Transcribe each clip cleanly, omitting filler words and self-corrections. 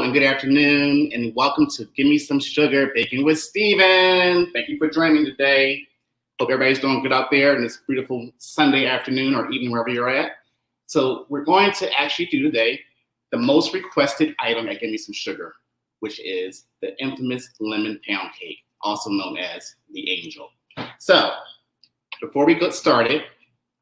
and good afternoon, and welcome to Gimme Some Sugar, Baking with Steven. Thank you for joining me today. Hope everybody's doing good out there in this beautiful Sunday afternoon or evening, wherever you're at. So we're going to actually do today the most requested item at Gimme Some Sugar, which is the infamous lemon pound cake, also known as the Angel. So before we get started,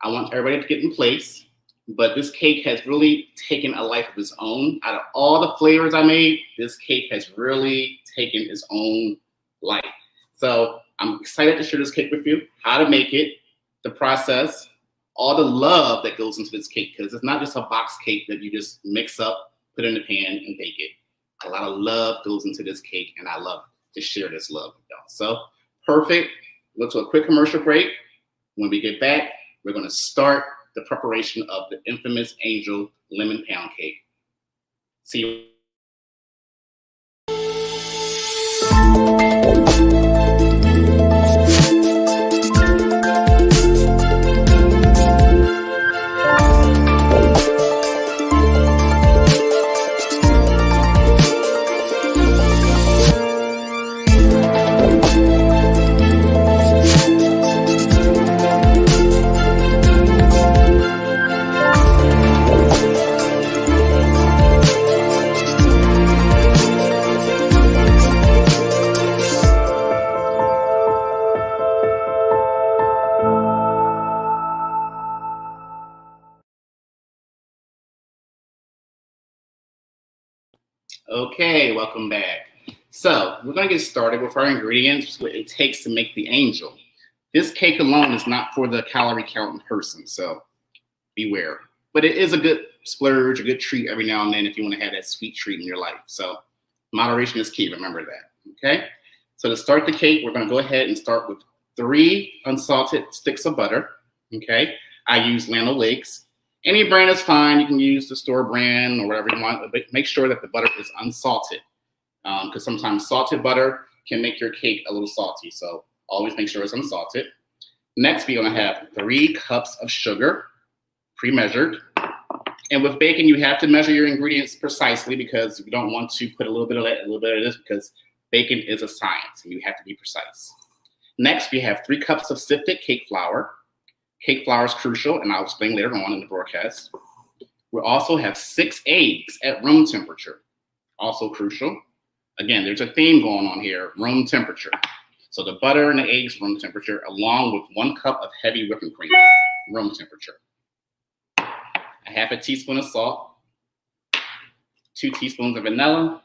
I want everybody to get in place. But this cake has really taken a life of its own. Out of all the flavors I made, this cake has really taken its own life. So I'm excited to share this cake with you, how to make it, the process, all the love that goes into this cake, because it's not just a box cake that you just mix up, put in the pan, and bake it. A lot of love goes into this cake, and I love to share this love with y'all. So perfect. We'll go to a quick commercial break. When we get back, we're going to start the preparation of the infamous Angel lemon pound cake. See you. Okay, welcome back. So we're going to get started with our ingredients, what it takes to make the Angel. This cake alone is not for the calorie counting person, so beware. But it is a good splurge, a good treat every now and then if you want to have that sweet treat in your life. So moderation is key, remember that, okay? So to start the cake, we're going to go ahead and start with 3 unsalted sticks of butter, okay? I use Lano Lakes. Any brand is fine. You can use the store brand or whatever you want, but make sure that the butter is unsalted because sometimes salted butter can make your cake a little salty. So always make sure it's unsalted. Next, we're going to have 3 cups of sugar, pre-measured. And with baking, you have to measure your ingredients precisely because you don't want to put a little bit of that, a little bit of this, because baking is a science and you have to be precise. Next, we have 3 cups of sifted cake flour. Cake flour is crucial, and I'll explain later on in the broadcast. We'll also have 6 eggs at room temperature, also crucial. Again, there's a theme going on here, room temperature. So the butter and the eggs, room temperature, along with 1 cup of heavy whipping cream, room temperature. A half a teaspoon of salt, 2 teaspoons of vanilla,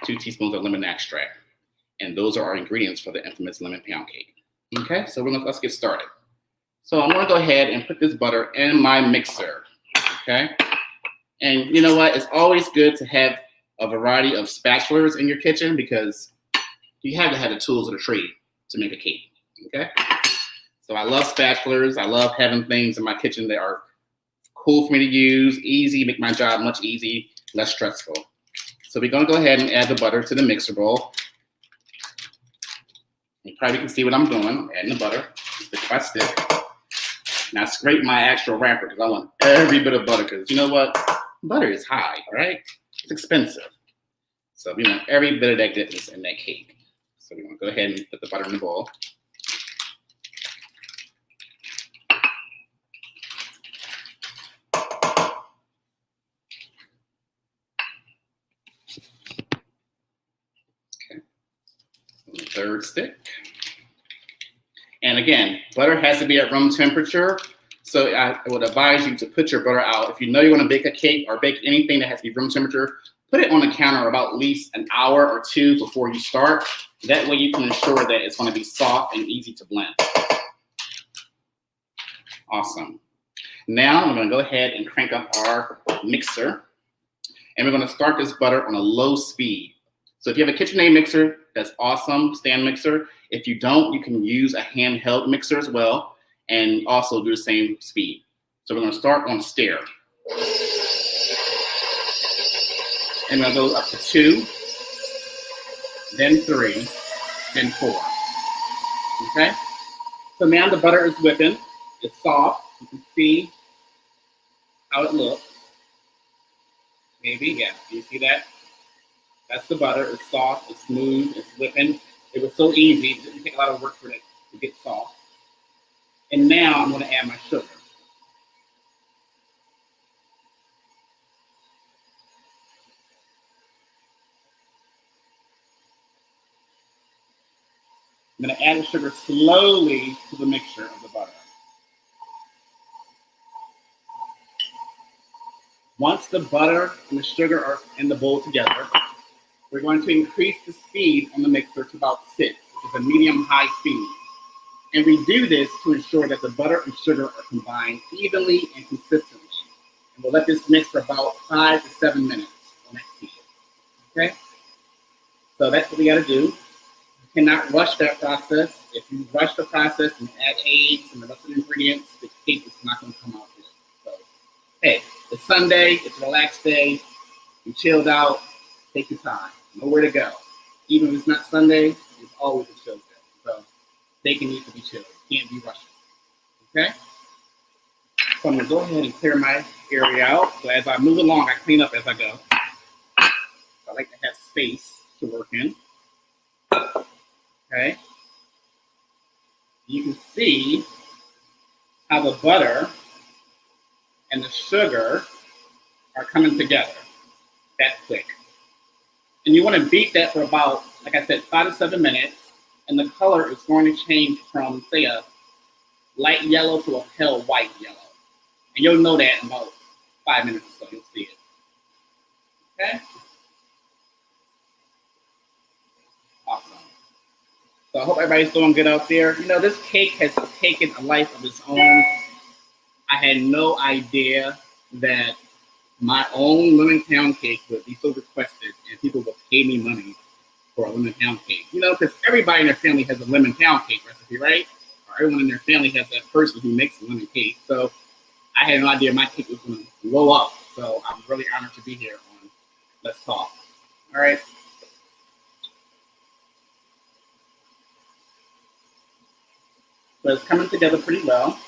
2 teaspoons of lemon extract. And those are our ingredients for the infamous lemon pound cake. Okay, so let's get started. So I'm going to go ahead and put this butter in my mixer, okay? And you know what? It's always good to have a variety of spatulas in your kitchen because you have to have the tools of the trade to make a cake, okay? So I love spatulas. I love having things in my kitchen that are cool for me to use, easy, make my job much easier, less stressful. So we're going to go ahead and add the butter to the mixer bowl. You probably can see what I'm doing. I'm adding the butter stick by stick. Now scrape my actual wrapper because I want every bit of butter because you know what? Butter is high, right? It's expensive. So we want every bit of that goodness in that cake. So we're going to go ahead and put the butter in the bowl. Okay. And the 3rd stick. And again, butter has to be at room temperature. So I would advise you to put your butter out. If you know you're going to bake a cake or bake anything that has to be room temperature, put it on the counter about at least an hour or 2 before you start. That way you can ensure that it's going to be soft and easy to blend. Awesome. Now I'm going to go ahead and crank up our mixer. And we're going to start this butter on a low speed. So if you have a KitchenAid mixer, that's awesome, stand mixer. If you don't, you can use a handheld mixer as well and also do the same speed. So we're going to start on stir. And we'll go up to 2, then 3, then 4. Okay? So now the butter is whipping. It's soft. You can see how it looks. Maybe, yeah, you see that? That's the butter. It's soft, it's smooth, it's whipping. It was so easy. It didn't take a lot of work for it to get soft. And now I'm going to add my sugar. I'm going to add the sugar slowly to the mixture of the butter. Once the butter and the sugar are in the bowl together, we're going to increase the speed on the mixer to about 6, which is a medium-high speed. And we do this to ensure that the butter and sugar are combined evenly and consistently. And we'll let this mix for about 5 to 7 minutes on that speed. Okay? So that's what we got to do. You cannot rush that process. If you rush the process and add eggs and the rest of the ingredients, the cake is not going to come out good. So, hey, it's Sunday, it's a relaxed day, you chilled out, take your time, nowhere to go. Even if it's not Sunday, it's always a chill day. So baking needs to be chilled, you can't be rushing. Okay? So I'm gonna go ahead and clear my area out. So as I move along, I clean up as I go. I like to have space to work in. Okay? You can see how the butter and the sugar are coming together that quick. And you want to beat that for about, like I said, 5 to 7 minutes. And the color is going to change from, say, a light yellow to a pale white yellow. And you'll know that in about 5 minutes or so. You'll see it. Okay? Awesome. So I hope everybody's doing good out there. You know, this cake has taken a life of its own. I had no idea that my own lemon pound cake would be so requested and people would pay me money for a lemon pound cake. You know, because everybody in their family has a lemon pound cake recipe, right? Or everyone in their family has that person who makes a lemon cake. So I had no idea my cake was going to blow up. So I'm really honored to be here on Let's Talk. All right. So it's coming together pretty well.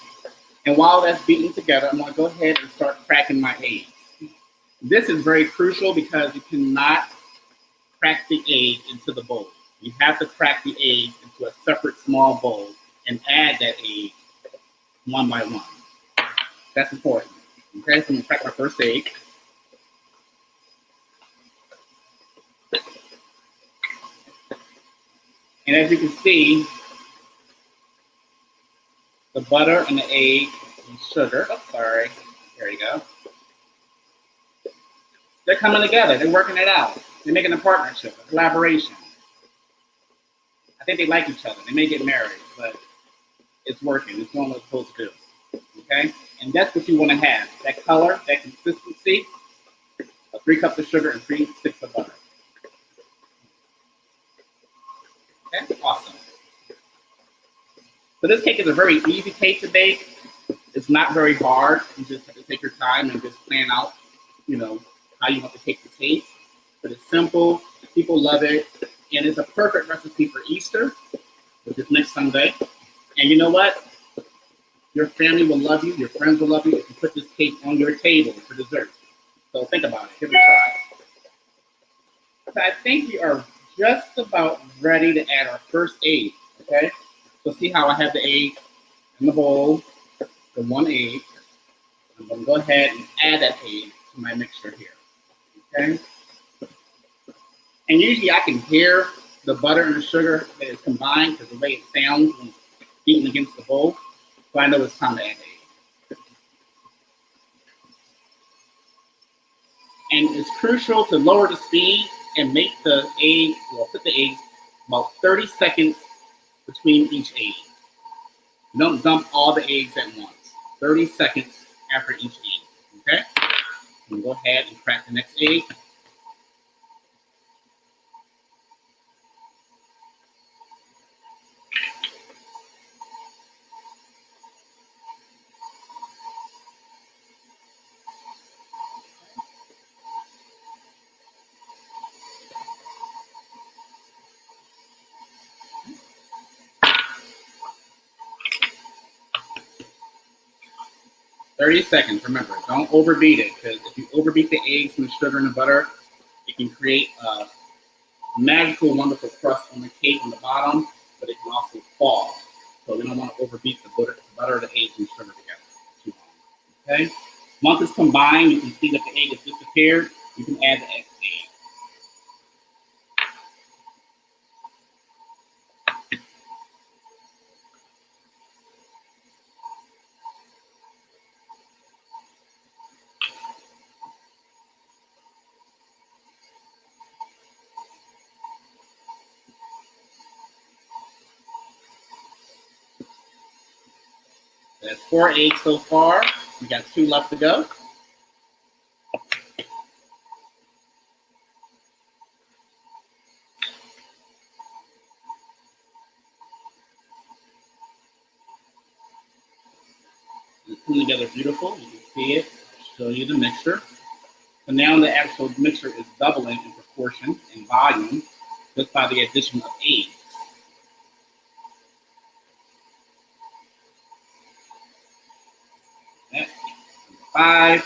And while that's beating together, I'm going to go ahead and start cracking my eggs. This is very crucial because you cannot crack the egg into the bowl. You have to crack the egg into a separate small bowl and add that egg one by one. That's important. Okay, so I'm going to crack my first egg. And as you can see, the butter and the egg and sugar. Oh, sorry. There you go. They're coming together. They're working it out. They're making a partnership, a collaboration. I think they like each other. They may get married, but it's working. It's doing what it's supposed to do. Okay? And that's what you want to have. That color, that consistency, 3 cups of sugar and 3 sticks of butter. Okay? Awesome. So this cake is a very easy cake to bake. It's not very hard. You just have to take your time and just plan out, you know, how you want the cake to taste. But it's simple. People love it. And it's a perfect recipe for Easter, which is next Sunday. And you know what? Your family will love you. Your friends will love you if you put this cake on your table for dessert. So think about it. Give it a try. So I think we are just about ready to add our first egg. Okay? So see how I have the egg in the bowl, the 1 egg. I'm going to go ahead and add that egg to my mixture here. Okay? And usually I can hear the butter and the sugar that is combined because the way it sounds when it's beating against the bowl. So I know it's time to add egg. And it's crucial to lower the speed and make the egg, well, put the eggs about 30 seconds between each egg. Don't dump all the eggs at once. 30 seconds after each egg. Okay? And go ahead and crack the next egg. "30 seconds, remember, don't overbeat it, because if you overbeat the eggs and the sugar and the butter, it can create magical, wonderful crust on the cake on the bottom, but it can also fall. So we don't want to overbeat the butter, the eggs, and sugar together too long. Okay? Once it's combined, you can see that the egg has disappeared. You can add the egg. That's 4 eggs so far. We got 2 left to go. It's coming together beautiful. You can see it. I'll show you the mixture. So now the actual mixture is doubling in proportion and volume just by the addition of eggs. Okay. 5.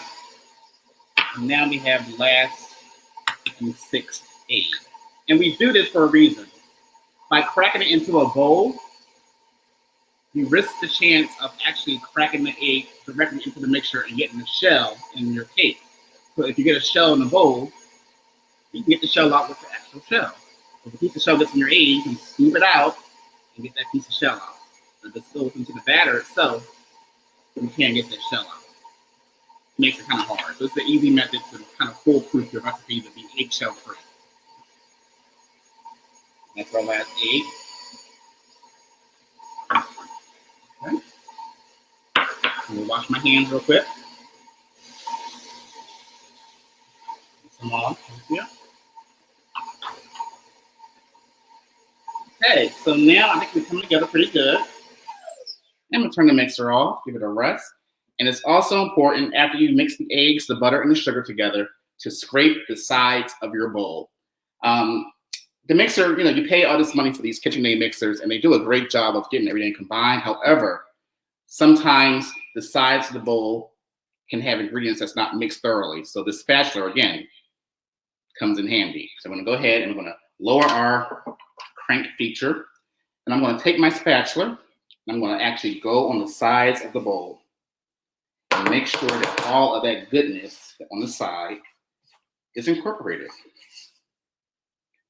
And now we have the last and 6th egg. And we do this for a reason. By cracking it into a bowl, you risk the chance of actually cracking the egg directly into the mixture and getting the shell in your cake. So if you get a shell in the bowl, you can get the shell out with the actual shell. If a piece of shell gets in your egg, you can scoop it out and get that piece of shell out. If it goes into the batter itself, you can't get that shell out. It makes it kind of hard. So it's an easy method to kind of foolproof your recipe to be eggshell free. That's our last egg. Okay. I'm gonna wash my hands real quick. Some off here. Okay, so now I think we're coming together pretty good. I'm gonna turn the mixer off, give it a rest. And it's also important after you mix the eggs, the butter, and the sugar together to scrape the sides of your bowl. The mixer, you pay all this money for these KitchenAid mixers, and they do a great job of getting everything combined. However, sometimes the sides of the bowl can have ingredients that's not mixed thoroughly. So the spatula, again, comes in handy. So I'm gonna go ahead and I'm gonna lower our crank feature, and I'm gonna take my spatula, and I'm gonna actually go on the sides of the bowl and make sure that all of that goodness on the side is incorporated.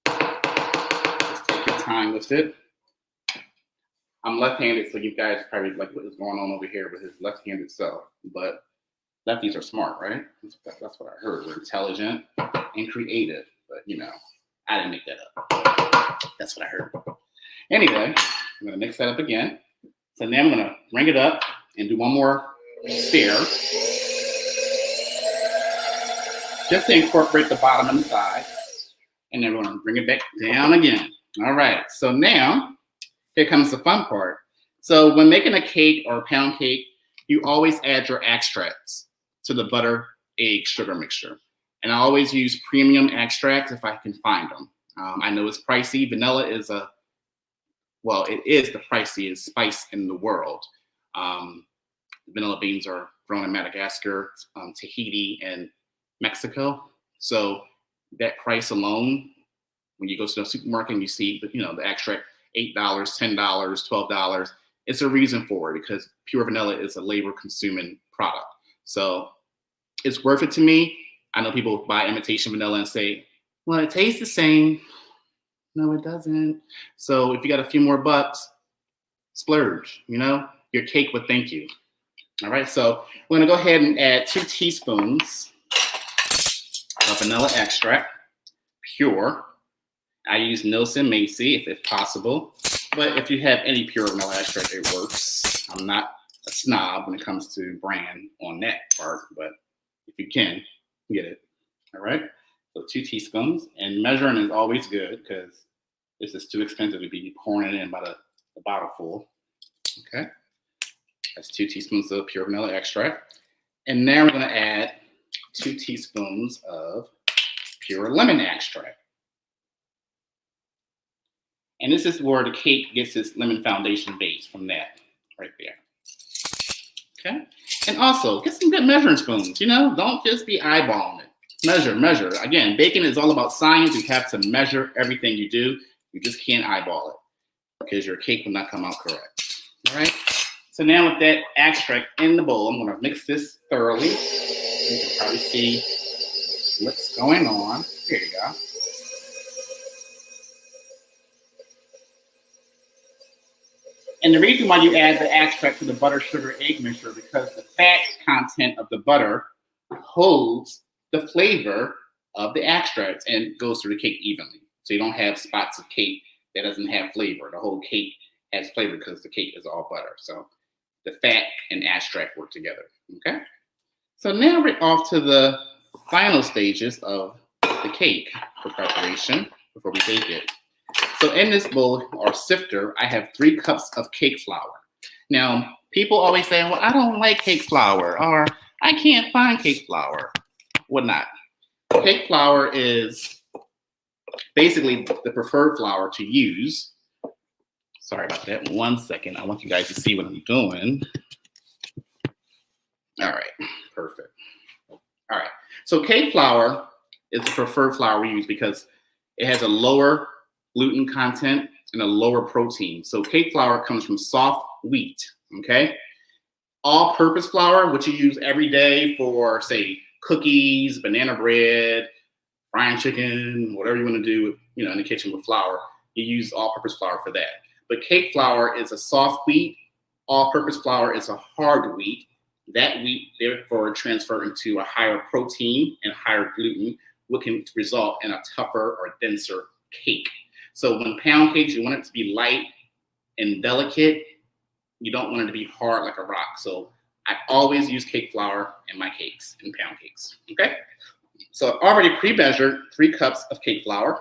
Just take your time with it. I'm left-handed, so you guys probably like what is going on over here with his left-handed self, but lefties are smart, right? That's what I heard. We're intelligent and creative, but I didn't make that up. That's what I heard. Anyway, I'm gonna mix that up again. So now I'm gonna bring it up and do one more stir, just to incorporate the bottom and the side. And then we're gonna bring it back down again. All right, so now here comes the fun part. So when making a cake or a pound cake, you always add your extracts to the butter, egg, sugar mixture. And I always use premium extracts if I can find them. I know it's pricey. Vanilla is it is the priciest spice in the world. Vanilla beans are grown in Madagascar, Tahiti, and Mexico. So that price alone, when you go to the supermarket and you see the extract, $8, $10, $12, it's a reason for it, because pure vanilla is a labor-consuming product. So it's worth it to me. I know people buy imitation vanilla and say, well, it tastes the same. No, it doesn't. So if you got a few more bucks, splurge, your cake would thank you. All right, so we're gonna go ahead and add 2 teaspoons of vanilla extract, pure. I use Nielsen Macy if possible, but if you have any pure vanilla extract, it works. I'm not a snob when it comes to brand on that part, but if you can, get it. All right, so 2 teaspoons, and measuring is always good because this is too expensive to be pouring it in by the bottle full. Okay, that's 2 teaspoons of pure vanilla extract. And now we're gonna add 2 teaspoons of pure lemon extract. And this is where the cake gets its lemon foundation base, from that right there. Okay, and also get some good measuring spoons. Don't just be eyeballing it. Measure, measure. Again, baking is all about science. You have to measure everything you do. You just can't eyeball it because your cake will not come out correct. All right. So now with that extract in the bowl, I'm going to mix this thoroughly. You can probably see what's going on. Here you go. And the reason why you add the extract to the butter, sugar, egg mixture because the fat content of the butter holds the flavor of the extract and goes through the cake evenly. So you don't have spots of cake that doesn't have flavor. The whole cake has flavor because the cake is all butter. So the fat and extract work together, okay? So now we're off to the final stages of the cake for preparation before we bake it. So in this bowl or sifter, I have 3 cups of cake flour. Now, people always say, well, I don't like cake flour, or I can't find cake flour. Whatnot. Cake flour is basically the preferred flour to use. Sorry about that. 1 second. I want you guys to see what I'm doing. All right. Perfect. All right. So cake flour is the preferred flour we use because it has a lower gluten content and a lower protein. So cake flour comes from soft wheat, okay? All-purpose flour, which you use every day for, say, cookies, banana bread, frying chicken, whatever you want to do, you know, in the kitchen with flour, you use all-purpose flour for that. But cake flour is a soft wheat. All-purpose flour is a hard wheat. That wheat, therefore, transfers into a higher protein and higher gluten, which can result in a tougher or denser cake. So when pound cakes, you want it to be light and delicate. You don't want it to be hard like a rock. So I always use cake flour in my cakes, in pound cakes, okay? So I've already pre-measured 3 cups of cake flour,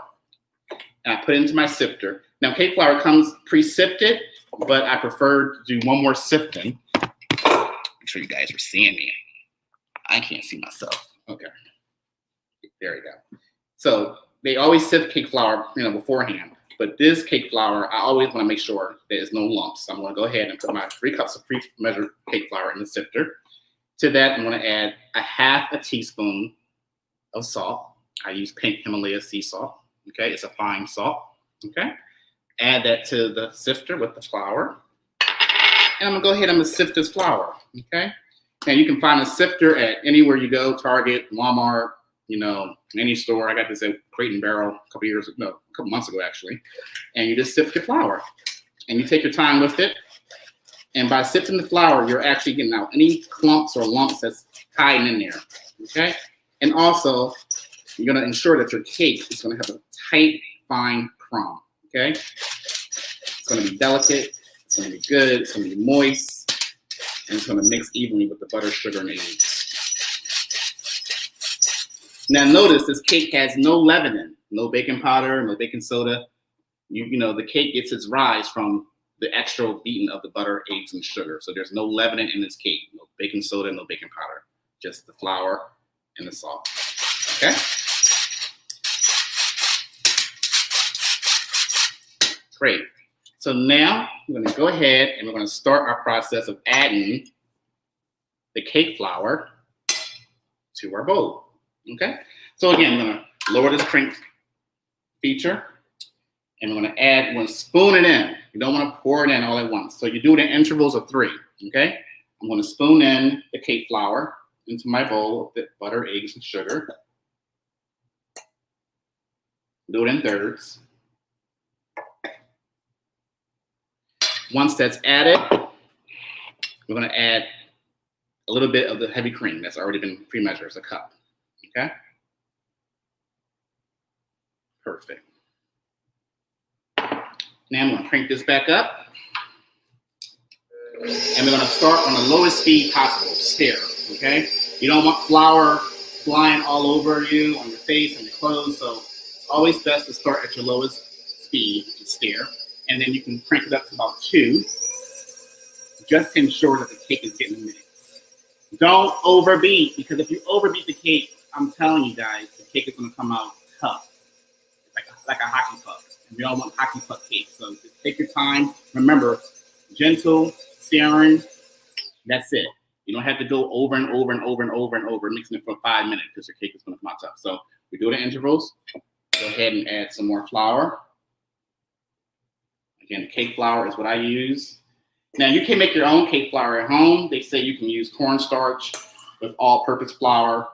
and I put it into my sifter. Now, cake flour comes pre-sifted, but I prefer to do one more sifting. Make sure you guys are seeing me. I can't see myself. Okay, there we go. So they always sift cake flour, you know, beforehand. But this cake flour, I always want to make sure there's no lumps. So I'm going to go ahead and put my 3 cups of pre-measured cake flour in the sifter. To that, I'm going to add a half a teaspoon of salt. I use pink Himalaya sea salt. Okay, it's a fine salt. Okay, add that to the sifter with the flour. And I'm going to go ahead and sift this flour. Okay, and you can find a sifter at anywhere you go, Target, Walmart, you know, any store. I got this at Crate and Barrel a couple months ago, actually. And you just sift your flour. And you take your time with it. And by sifting the flour, you're actually getting out any clumps or lumps that's hiding in there, okay? And also, you're gonna ensure that your cake is gonna have a tight, fine crumb, okay? It's gonna be delicate, it's gonna be good, it's gonna be moist, and it's gonna mix evenly with the butter, sugar, and eggs. Now notice this cake has no leavening, no baking powder, no baking soda. You know, the cake gets its rise from the extra beating of the butter, eggs, and sugar. So there's no leavening in this cake, no baking soda, no baking powder, just the flour and the salt, okay? Great. So now we're gonna go ahead and we're gonna start our process of adding the cake flour to our bowl. Okay, so again, I'm gonna lower this crank feature, and we're gonna spoon it in. You don't wanna pour it in all at once. So you do it in intervals of 3, okay? I'm gonna spoon in the cake flour into my bowl with butter, eggs, and sugar. Do it in thirds. Once that's added, we're gonna add a little bit of the heavy cream that's already been pre-measured as a cup. Okay, perfect. Now I'm going to crank this back up, and we're going to start on the lowest speed possible, stir, okay? You don't want flour flying all over you, on your face, on your clothes, so it's always best to start at your lowest speed, to stir, and then you can crank it up to about 2, just to ensure that the cake is getting mixed. Don't overbeat, because if you overbeat the cake, I'm telling you guys, the cake is going to come out tough, like a hockey puck. And we all want hockey puck cake. So just take your time. Remember, gentle, stirring. That's it. You don't have to go over and over and over and over and over, mixing it for 5 minutes because your cake is going to come out tough. So we do it at intervals. Go ahead and add some more flour. Again, cake flour is what I use. Now, you can make your own cake flour at home. They say you can use cornstarch with all-purpose flour,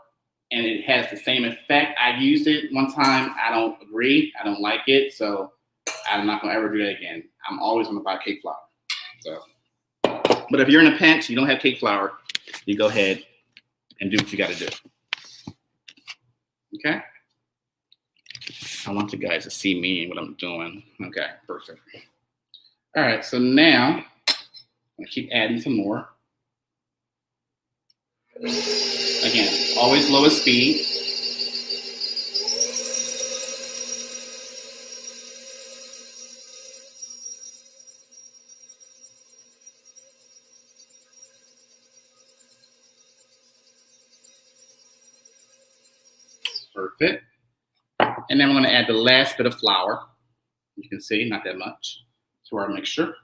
and it has the same effect. I used it one time. I don't agree. I don't like it, so I'm not going to ever do that again. I'm always going to buy cake flour. So, but if you're in a pinch, you don't have cake flour, you go ahead and do what you got to do. Okay? I want you guys to see me and what I'm doing. Okay, perfect. All right, so now I'm going to keep adding some more. Again, always lowest speed. Perfect. And then we're going to add the last bit of flour. You can see, not that much, to our mixture.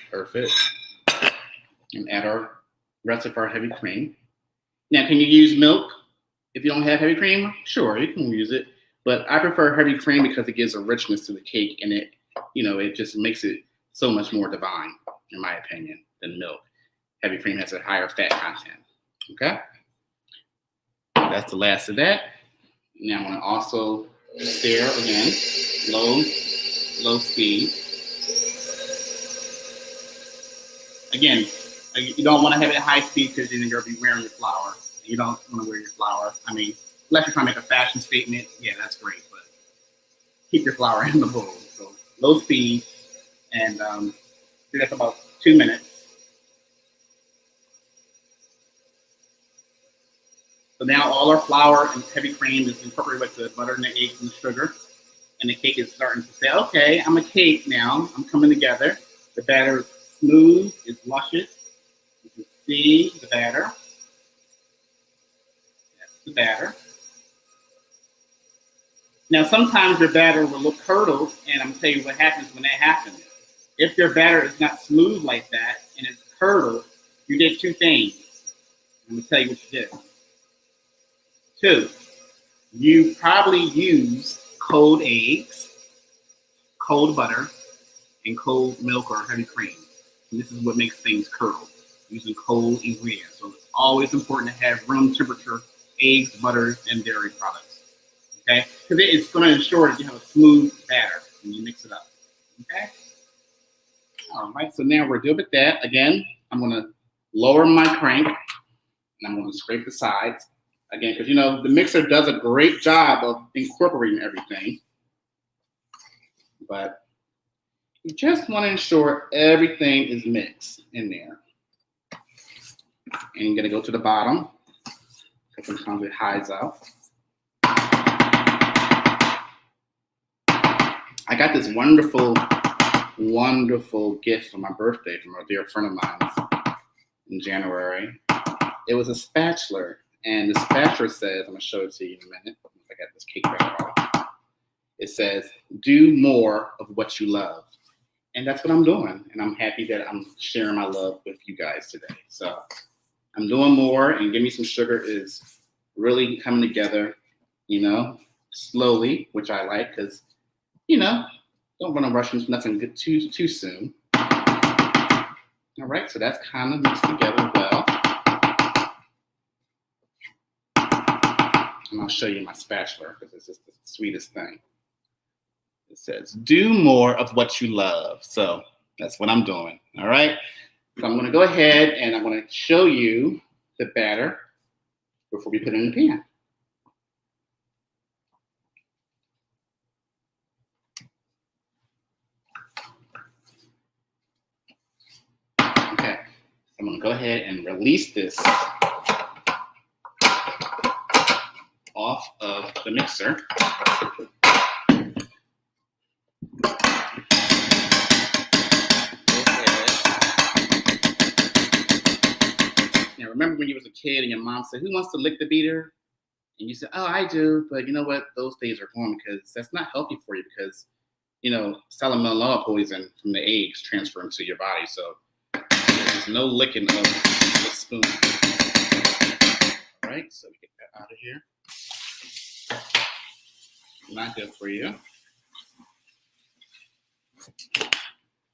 Perfect. And add our rest of our heavy cream. Now, can you use milk if you don't have heavy cream? Sure, you can use it. But I prefer heavy cream because it gives a richness to the cake, and it, it just makes it so much more divine, in my opinion, than milk. Heavy cream has a higher fat content. Okay? That's the last of that. Now I'm going to also stir again, low speed. Again, you don't want to have it at high speed because then you're going to be wearing your flour. You don't want to wear your flour. I mean, unless you're trying to make a fashion statement, yeah, that's great. But keep your flour in the bowl. So low speed, and do that for about 2 minutes. So now all our flour and heavy cream is incorporated with the butter and the eggs and the sugar. And the cake is starting to say, okay, I'm a cake now. I'm coming together. The batter is smooth, it's luscious. You can see the batter. That's the batter. Now, sometimes your batter will look curdled, and I'm going to tell you what happens when that happens. If your batter is not smooth like that and it's curdled, you did two things. I'm going to tell you what you did. 2, you probably use cold eggs, cold butter, and cold milk or heavy cream. And this is what makes things curdle, using cold ingredients. So it's always important to have room temperature eggs, butters, and dairy products. Okay? Because it's going to ensure that you have a smooth batter when you mix it up. Okay? All right, so now we're good with that. Again, I'm going to lower my crank, and I'm going to scrape the sides. Again, because the mixer does a great job of incorporating everything, but you just want to ensure everything is mixed in there. And you're going to go to the bottom, because sometimes it hides out. I got this wonderful, wonderful gift for my birthday from a dear friend of mine in January. It was a spatula. And the spatula says, I'm going to show it to you in a minute. I got this cake batter off. It says, do more of what you love. And that's what I'm doing. And I'm happy that I'm sharing my love with you guys today. So I'm doing more, and Gimme Some Sugar is really coming together, slowly, which I like because, don't want to rush into nothing good too soon. All right, so that's kind of mixed together well. And I'll show you my spatula because it's just the sweetest thing. It says, do more of what you love. So that's what I'm doing. All right. So I'm going to go ahead and I'm going to show you the batter before we put it in the pan. Okay. So I'm going to go ahead and release this off of the mixer. Now, remember when you was a kid and your mom said, who wants to lick the beater? And you said, oh, I do. But you know what? Those days are gone because that's not healthy for you because, salmonella poison from the eggs transferring to your body. So there's no licking of the spoon. All right, so we get that out of here. Not good for you.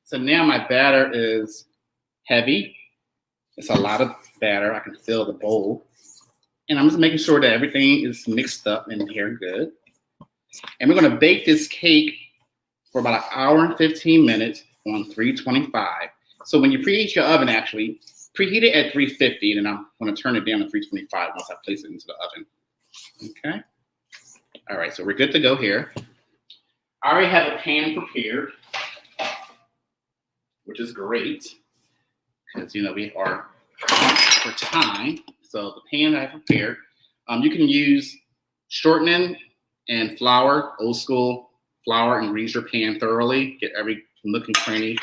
So now my batter is heavy. It's a lot of batter. I can fill the bowl. And I'm just making sure that everything is mixed up in here good. And we're going to bake this cake for about 1 hour and 15 minutes on 325. So when you preheat your oven, actually, preheat it at 350, and then I'm going to turn it down to 325 once I place it into the oven. Okay. All right, so we're good to go here. I already have a pan prepared, which is great because, we are for time. So the pan I have prepared, you can use shortening and flour, old school flour, and grease your pan thoroughly. Get every nook and cranny,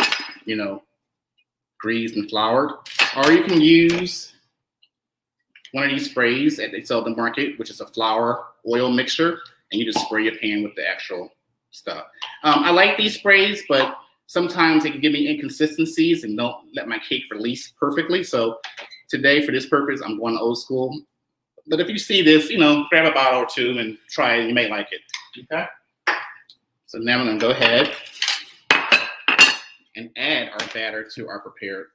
greased and floured. Or you can use one of these sprays that they sell at the market, which is a flour oil mixture, and you just spray your pan with the actual stuff. I like these sprays, but sometimes they can give me inconsistencies and don't let my cake release perfectly. So today, for this purpose, I'm going old school. But if you see this, grab a bottle or two and try it. You may like it. Okay? So now I'm going to go ahead and add our batter to our prepared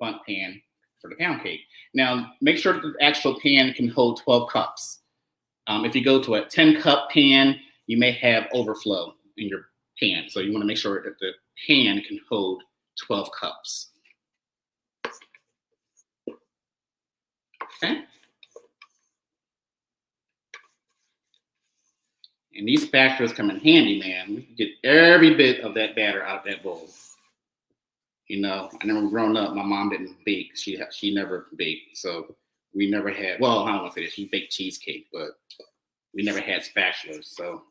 bundt pan for the pound cake. Now, make sure that the actual pan can hold 12 cups. If you go to a 10-cup pan, you may have overflow in your pan. So you want to make sure that the pan can hold 12 cups. Okay. And these spatulas come in handy, man. We can get every bit of that batter out of that bowl. I never grown up, my mom didn't bake. She never baked. So we never had, well, I don't want to say that she baked cheesecake, but we never had spatulas. So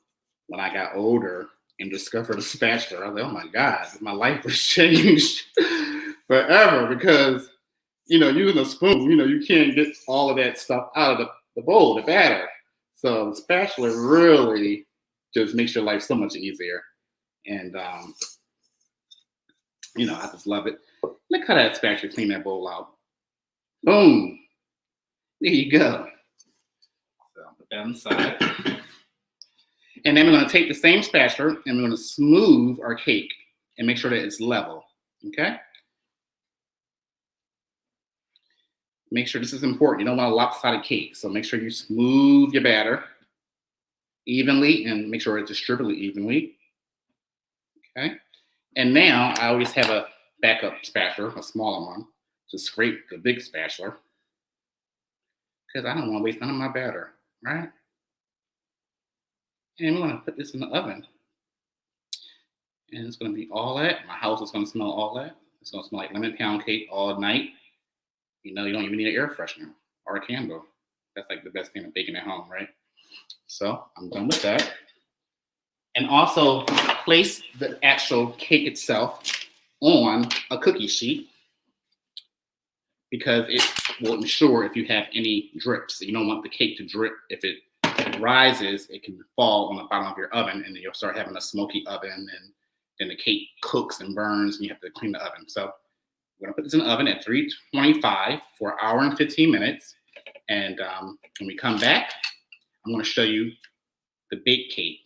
when I got older and discovered a spatula, I was like, oh my God, my life was changed forever because, using a spoon, you can't get all of that stuff out of the bowl, the batter. So the spatula really just makes your life so much easier. And, I just love it. Look how that spatula clean that bowl out. Boom. There you go. So I'll put that on the side. And then we're going to take the same spatula and we're going to smooth our cake and make sure that it's level. Okay? Make sure this is important. You don't want a lopsided cake. So make sure you smooth your batter evenly and make sure it's distributed evenly. Okay? And now I always have a backup spatula, a smaller one, to scrape the big spatula because I don't want to waste none of my batter, right? And we're going to put this in the oven. And it's going to be all that. My house is going to smell all that. It's going to smell like lemon pound cake all night. You don't even need an air freshener or a candle. That's like the best thing of baking at home, right? So I'm done with that. And also place the actual cake itself on a cookie sheet because it will ensure if you have any drips. You don't want the cake to drip. If it rises, it can fall on the bottom of your oven and then you'll start having a smoky oven and then the cake cooks and burns and you have to clean the oven. So we're gonna put this in the oven at 325 for 1 hour and 15 minutes. And when we come back, I'm gonna show you the baked cake.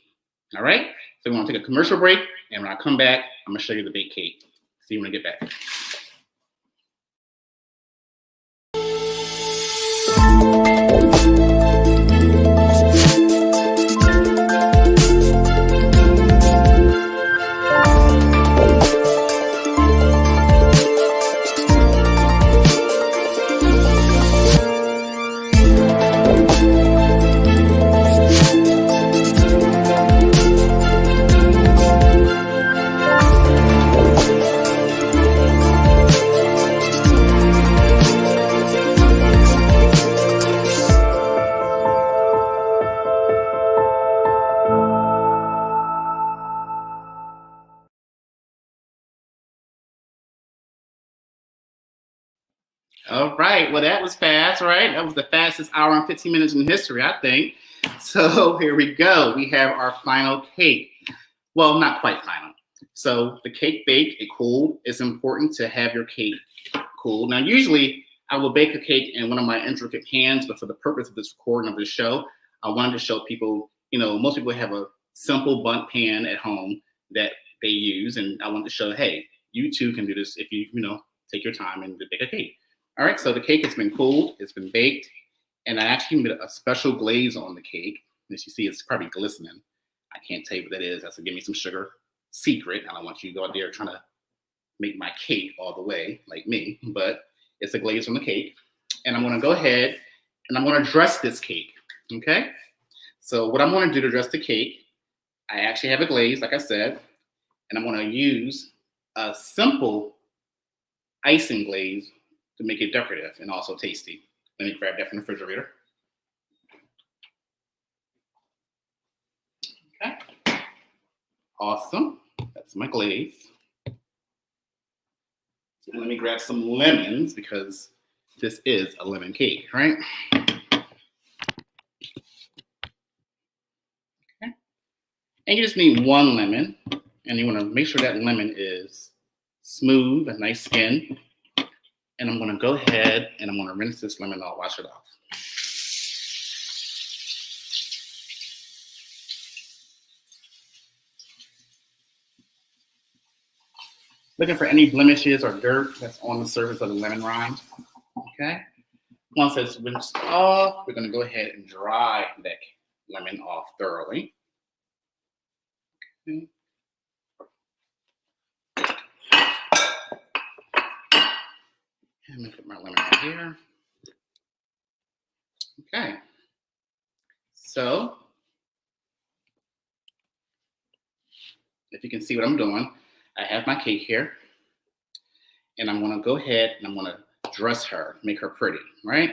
All right, so we're gonna take a commercial break, and when I come back, I'm gonna show you the baked cake. See you when I get back. All right, well, that was fast, right? That was the fastest 1 hour and 15 minutes in history, I think. So here we go. We have our final cake. Well, not quite final. So the cake baked, it cooled. It's important to have your cake cool. Now, usually I will bake a cake in one of my intricate pans, but for the purpose of this recording of this show, I wanted to show people, most people have a simple bundt pan at home that they use. And I wanted to show, hey, you too can do this if you, take your time and bake a cake. All right, so the cake has been cooled, it's been baked, and I actually made a special glaze on the cake. As you see, it's probably glistening. I can't tell you what that is. That's a give me some sugar secret. I don't want you to go out there trying to make my cake all the way like me, but it's a glaze on the cake. And I'm gonna go ahead and I'm gonna dress this cake, okay? So what I'm gonna do to dress the cake, I actually have a glaze, like I said, and I'm gonna use a simple icing glaze to make it decorative and also tasty. Let me grab that from the refrigerator. Okay, awesome. That's my glaze. So let me grab some lemons because this is a lemon cake, right? Okay. And you just need one lemon, and you want to make sure that lemon is smooth, a nice skin. And I'm going to go ahead and I'm going to rinse this lemon off, wash it off. Looking for any blemishes or dirt that's on the surface of the lemon rind. Okay. Once it's rinsed off, we're going to go ahead and dry that lemon off thoroughly. Okay. I'm going to put my lemon right here. Okay. So, if you can see what I'm doing, I have my cake here, and I'm gonna go ahead and I'm gonna dress her, make her pretty, right?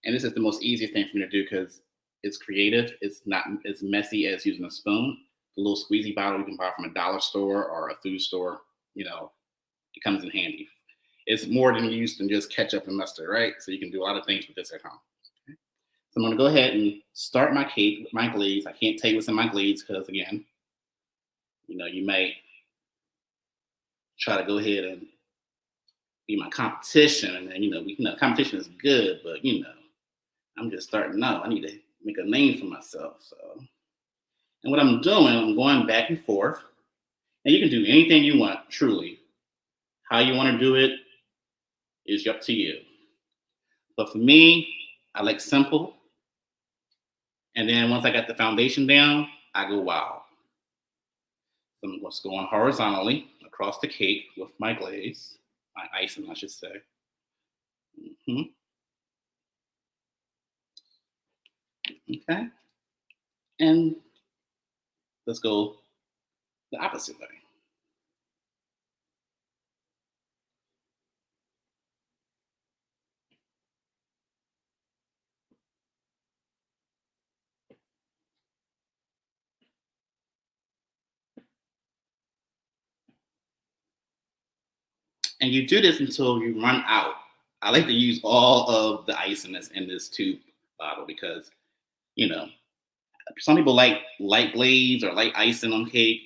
And this is the most easiest thing for me to do because it's creative. It's not as messy as using a spoon. The little squeezy bottle you can buy from a dollar store or a food store, it comes in handy. It's more than used than just ketchup and mustard, right? So you can do a lot of things with this at home. Okay? So I'm gonna go ahead and start my cake with my glaze. I can't tell you what's in my glaze because again, you might try to go ahead and be my competition. And then, competition is good, but I'm just starting out. I need to make a name for myself. So, and what I'm doing, I'm going back and forth. And you can do anything you want, truly. How you want to do it is up to you. But for me, I like simple. And then once I got the foundation down, I go wild. So I'm just going horizontally across the cake with my glaze, my icing, I should say. Okay. And let's go the opposite way. And you do this until you run out. I like to use all of the icing that's in this tube bottle because, some people like light glaze or light icing on cake.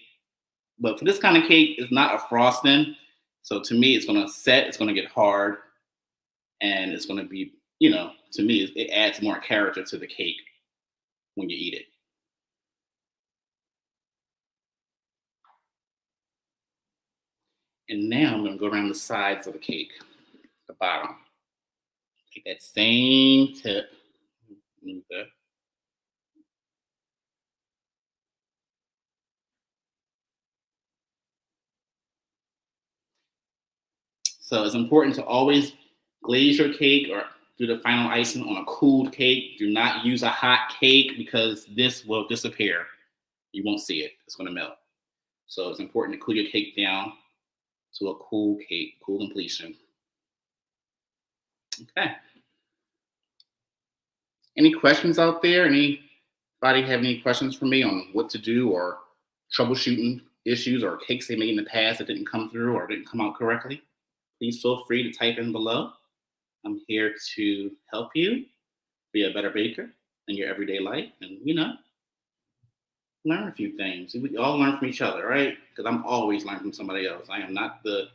But for this kind of cake, it's not a frosting. So to me, it's going to set, it's going to get hard. And it's going to be, to me, it adds more character to the cake when you eat it. And now I'm going to go around the sides of the cake, the bottom. Take that same tip, move that. So it's important to always glaze your cake or do the final icing on a cooled cake. Do not use a hot cake because this will disappear. You won't see it. It's going to melt. So it's important to cool your cake down to a cool cake, cool completion. Okay. Any questions out there? Anybody have any questions for me on what to do or troubleshooting issues or cakes they made in the past that didn't come through or didn't come out correctly? Please feel free to type in below. I'm here to help you be a better baker in your everyday life. And, learn a few things. We all learn from each other, right? Because I'm always learning from somebody else. I am not the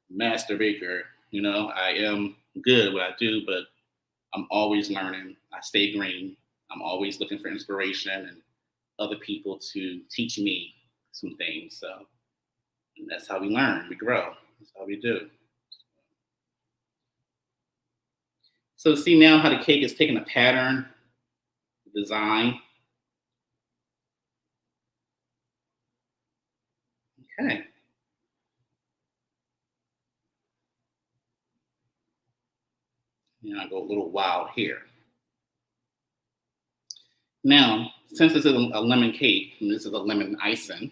master baker. You know, I am good at what I do, but I'm always learning. I stay green. I'm always looking for inspiration and other people to teach me some things. So that's how we learn. We grow. That's how we do. So see now how the cake is taking a pattern, design. Okay. And I go a little wild here. Now, since this is a lemon cake and this is a lemon icing,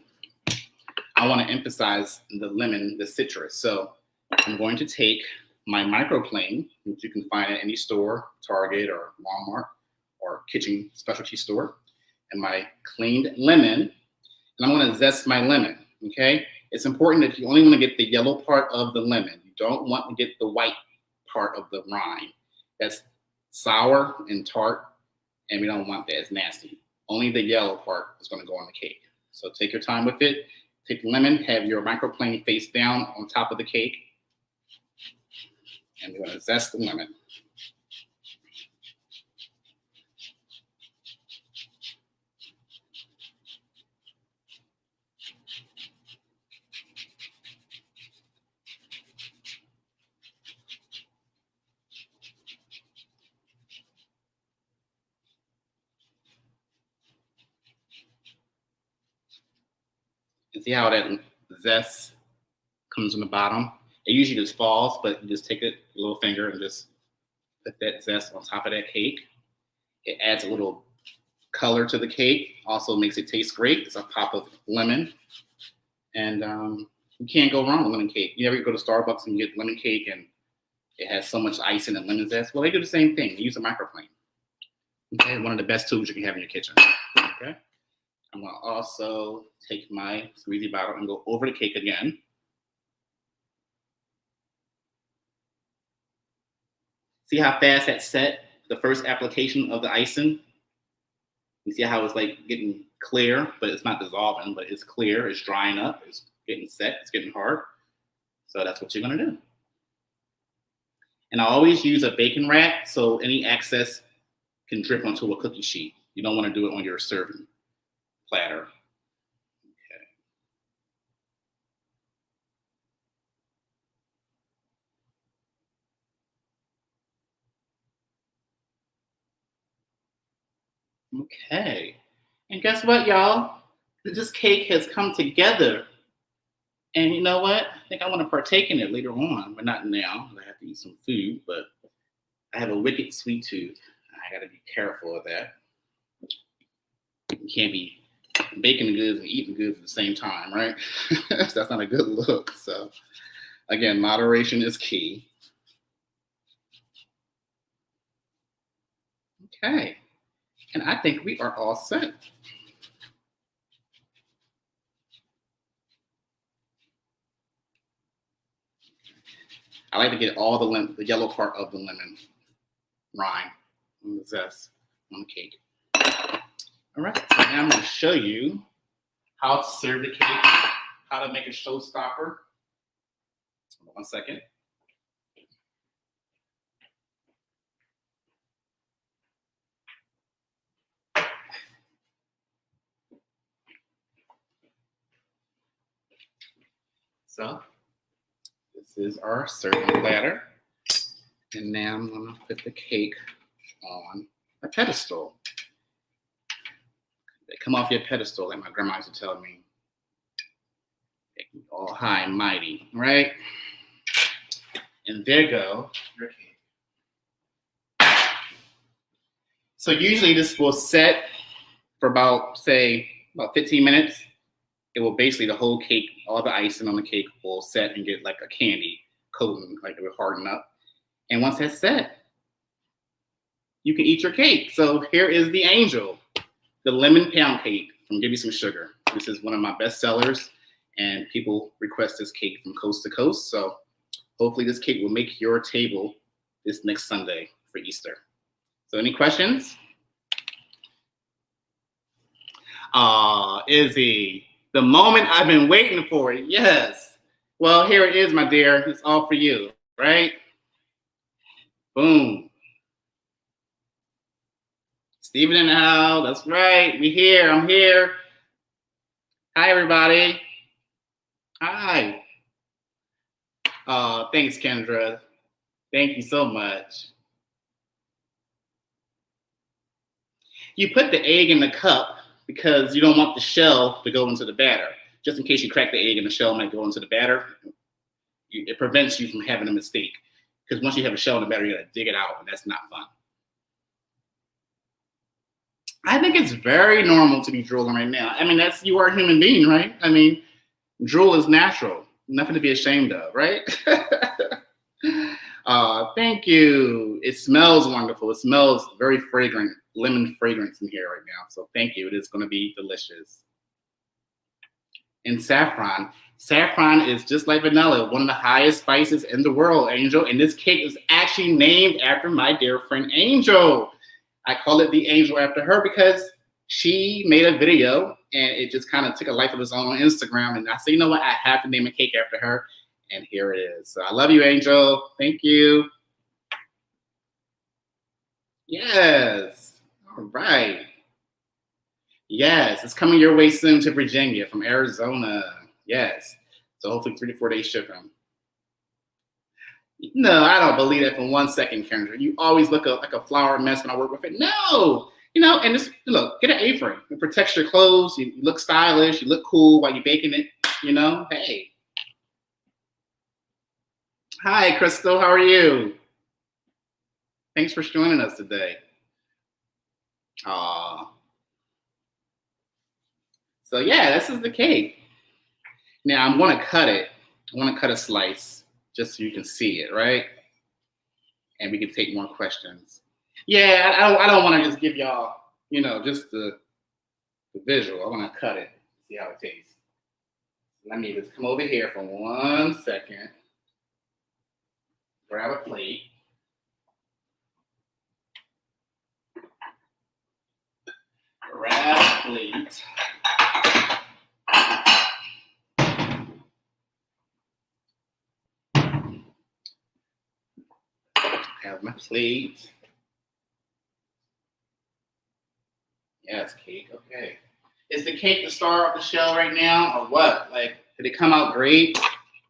I want to emphasize the lemon, the citrus. So I'm going to take my microplane, which you can find at any store, Target or Walmart or kitchen specialty store, and my cleaned lemon, and I'm going to zest my lemon. Okay, it's important that you only want to get the yellow part of the lemon. You don't want to get the white part of the rind. That's sour and tart, and we don't want that. It's nasty. Only the yellow part is going to go on the cake. So take your time with it. Take the lemon, have your microplane face down on top of the cake, and we're going to zest the lemon. And see how that zest comes on the bottom? It usually just falls, but you just take it, a little finger, and just put that zest on top of that cake. It adds a little color to the cake. Also makes it taste great. It's a pop of lemon. And you can't go wrong with lemon cake. You ever go to Starbucks and get lemon cake and it has so much icing and lemon zest? Well, they do the same thing. They use a microplane. Okay, one of the best tools you can have in your kitchen. Okay. I'm going to also take my squeezy bottle and go over the cake again. See how fast that set, the first application of the icing? You see how it's like getting clear, but it's not dissolving, but it's clear, it's drying up, it's getting set, it's getting hard. So that's what you're going to do. And I always use a baking rack so any excess can drip onto a cookie sheet. You don't want to do it on your serving platter. Okay. And guess what, y'all? This cake has come together. And you know what? I think I want to partake in it later on, but not now. I have to eat some food, but I have a wicked sweet tooth. I got to be careful of that. You can't be baking the goods and eating goods at the same time, right? That's not a good look. So again, moderation is key. Okay. And I think we are all set. I like to get all the yellow part of the lemon rind and the zest on the cake. All right, so now I'm going to show you how to serve the cake, how to make a showstopper. 1 second. So this is our serving platter. And now I'm going to put the cake on a pedestal. They come off your pedestal, like my grandma used to tell me. All high and mighty, right? And there go your cake. So usually this will set for about 15 minutes. It will basically, the whole cake, all the icing on the cake will set and get like a candy coating, like it will harden up. And once that's set, you can eat your cake. So here is the angel, the lemon pound cake from Give Me Some Sugar. This is one of my best sellers, and people request this cake from coast to coast. So hopefully this cake will make your table this next Sunday for Easter. So any questions? Izzy, the moment I've been waiting for. Yes. Well, here it is, my dear. It's all for you, right? Boom. Steven in the house. That's right. We here. I'm here. Hi, everybody. Hi. Thanks, Kendra. Thank you so much. You put the egg in the cup because you don't want the shell to go into the batter. Just in case you crack the egg and the shell might go into the batter, it prevents you from having a mistake. Because once you have a shell in the batter, you gotta dig it out, and that's not fun. I think it's very normal to be drooling right now. I mean, you are a human being, right? I mean, drool is natural. Nothing to be ashamed of, right? Thank you. It smells wonderful. It smells very fragrant, lemon fragrance in here right now. So thank you. It is going to be delicious. And saffron. Saffron is just like vanilla, one of the highest spices in the world, Angel. And this cake is actually named after my dear friend Angel. I call it the Angel after her because she made a video and it just kind of took a life of its own on Instagram. And I said, you know what? I have to name a cake after her. And here it is. So I love you, Angel. Thank you. Yes. All right. Yes, it's coming your way soon to Virginia from Arizona. Yes. So hopefully 3 to 4 days shipping. No, I don't believe that for 1 second, Kendra. You always look like a flower mess when I work with it. No. And just look, get an apron. It protects your clothes. You look stylish. You look cool while you're baking it. Hey. Hi, Crystal. How are you? Thanks for joining us today. So yeah, this is the cake. Now I'm going to cut it. I want to cut a slice just so you can see it, right? And we can take more questions. Yeah, I don't want to just give y'all, just the visual. I want to cut it, see how it tastes. Let me just come over here for 1 second. Grab a plate. Grab a plate. Have my plate. Yes, cake. Okay. Is the cake the star of the show right now, or what? Like, did it come out great?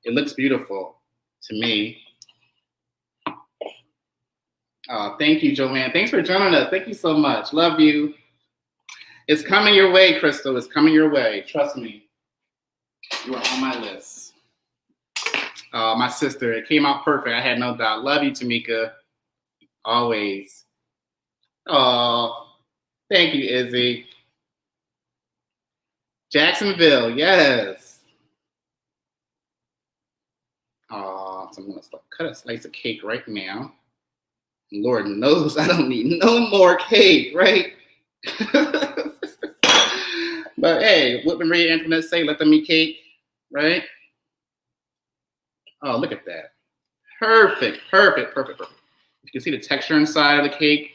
It looks beautiful to me. Thank you, Joanne. Thanks for joining us. Thank you so much. Love you. It's coming your way, Crystal. It's coming your way. Trust me. You are on my list. My sister, it came out perfect. I had no doubt. Love you, Tamika. Always. Oh, thank you, Izzy. Jacksonville, yes. So I'm going to cut a slice of cake right now. Lord knows I don't need no more cake, right? But hey, what did Maria Antoinette say? Let them eat cake, right? Oh, look at that. Perfect. You can see the texture inside of the cake.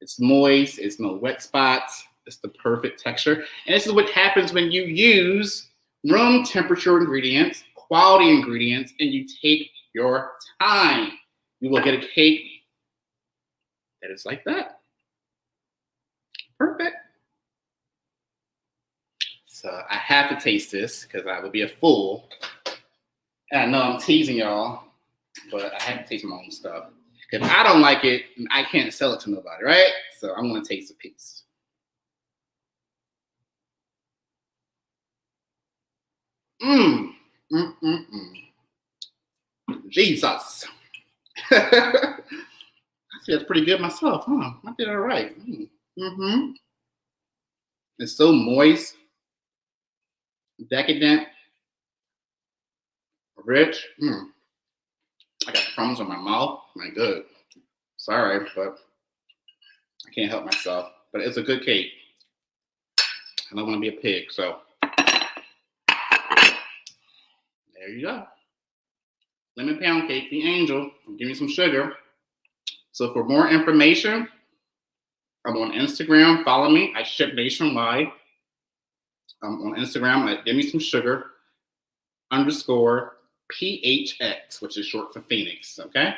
It's moist. It's no wet spots. It's the perfect texture. And this is what happens when you use room temperature ingredients, quality ingredients, and you take your time. You will get a cake that is like that. Perfect. So I have to taste this because I would be a fool. And I know I'm teasing y'all, but I have to taste my own stuff. If I don't like it, I can't sell it to nobody, right? So I'm going to taste a piece. Jesus. I feel it's pretty good myself, huh? I did all right. It's so moist, decadent, rich. I got crumbs on my mouth. My good. Sorry, but I can't help myself. But it's a good cake. I don't want to be a pig, so there you go. Lemon pound cake, the Angel. Give me some sugar. So for more information, I'm on Instagram. Follow me. I ship nationwide. I'm on Instagram at Gimme Some Sugar _ PHX, which is short for Phoenix. Okay.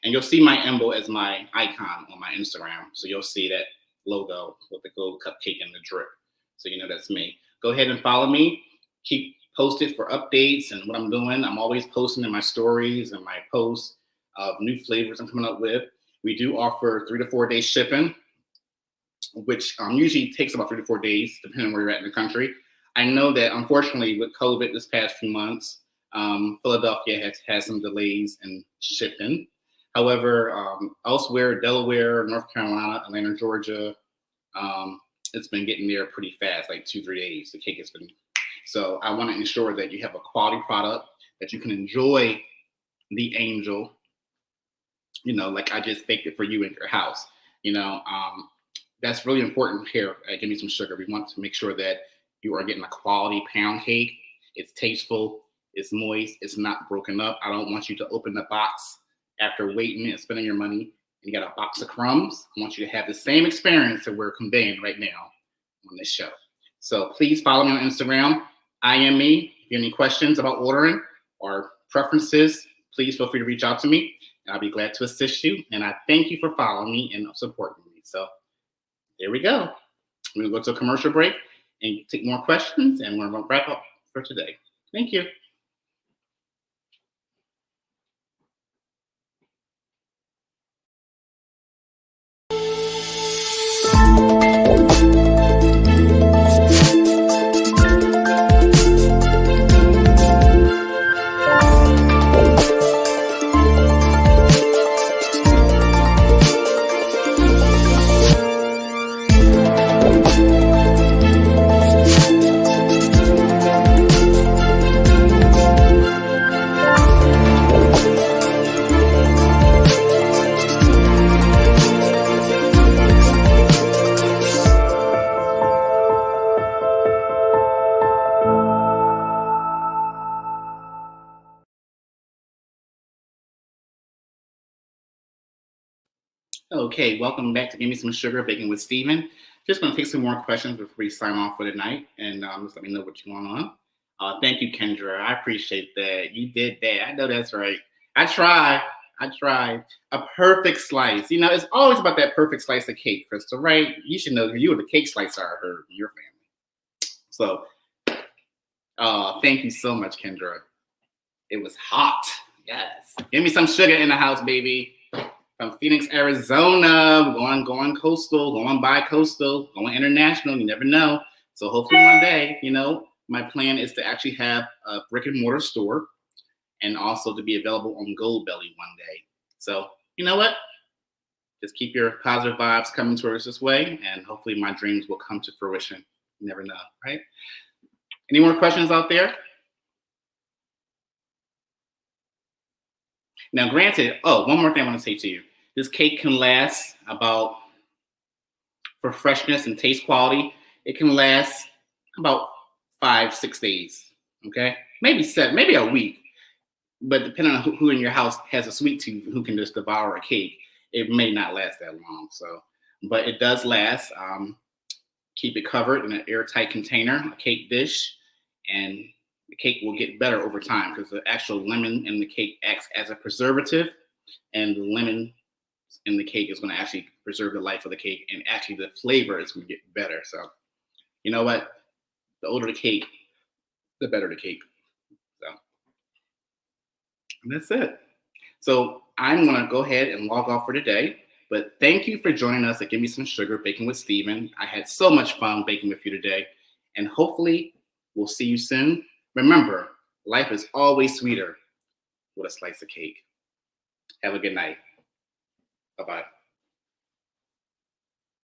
And you'll see my emblem as my icon on my Instagram. So you'll see that logo with the gold cupcake and the drip. So you know that's me. Go ahead and follow me. Keep posted for updates and what I'm doing. I'm always posting in my stories and my posts of new flavors I'm coming up with. We do offer 3 to 4 day shipping, which usually takes about 3 to 4 days, depending on where you're at in the country. I know that unfortunately with COVID this past few months, Philadelphia has had some delays in shipping. However, elsewhere, Delaware, North Carolina, Atlanta, Georgia, it's been getting there pretty fast, like 2-3 days. The cake has been. So I want to ensure that you have a quality product, that you can enjoy the angel, like I just baked it for you in your house. That's really important here at Gimme Some Sugar. We want to make sure that you are getting a quality pound cake. It's tasteful, it's moist, it's not broken up. I don't want you to open the box after waiting and spending your money and you got a box of crumbs. I want you to have the same experience that we're conveying right now on this show. So please follow me on Instagram. I am me. If you have any questions about ordering or preferences, please feel free to reach out to me and I'll be glad to assist you. And I thank you for following me and supporting me. So there we go. We're gonna go to a commercial break and take more questions, and we're gonna wrap up for today. Thank you. Okay, welcome back to Give Me Some Sugar, Baking with Steven. Just going to take some more questions before we sign off for the night, and just let me know what's going on. Thank you, Kendra. I appreciate that. You did that. I know that's right. I tried. A perfect slice. It's always about that perfect slice of cake, Crystal, right? You should know you were the cake slicer, I heard, in your family. So, thank you so much, Kendra. It was hot. Yes. Give me some sugar in the house, baby. From Phoenix, Arizona, going coastal, going bi-coastal, going international, you never know. So hopefully one day, my plan is to actually have a brick and mortar store and also to be available on Goldbelly one day. So you know what? Just keep your positive vibes coming towards this way and hopefully my dreams will come to fruition. You never know, right? Any more questions out there? Now, granted, one more thing I want to say to you. This cake can last about, for freshness and taste quality, it can last about 5-6 days, okay? Maybe 7, maybe a week. But depending on who in your house has a sweet tooth who can just devour a cake, it may not last that long. So, but it does last. Keep it covered in an airtight container, a cake dish, and the cake will get better over time because the actual lemon in the cake acts as a preservative, and the lemon in the cake is going to actually preserve the life of the cake, and actually the flavor is going to get better. So, you know what? The older the cake, the better the cake. So, and that's it. So I'm going to go ahead and log off for today. But thank you for joining us at Give Me Some Sugar, Baking with Steven. I had so much fun baking with you today, and hopefully we'll see you soon. Remember, life is always sweeter with a slice of cake. Have a good night. Bye-bye.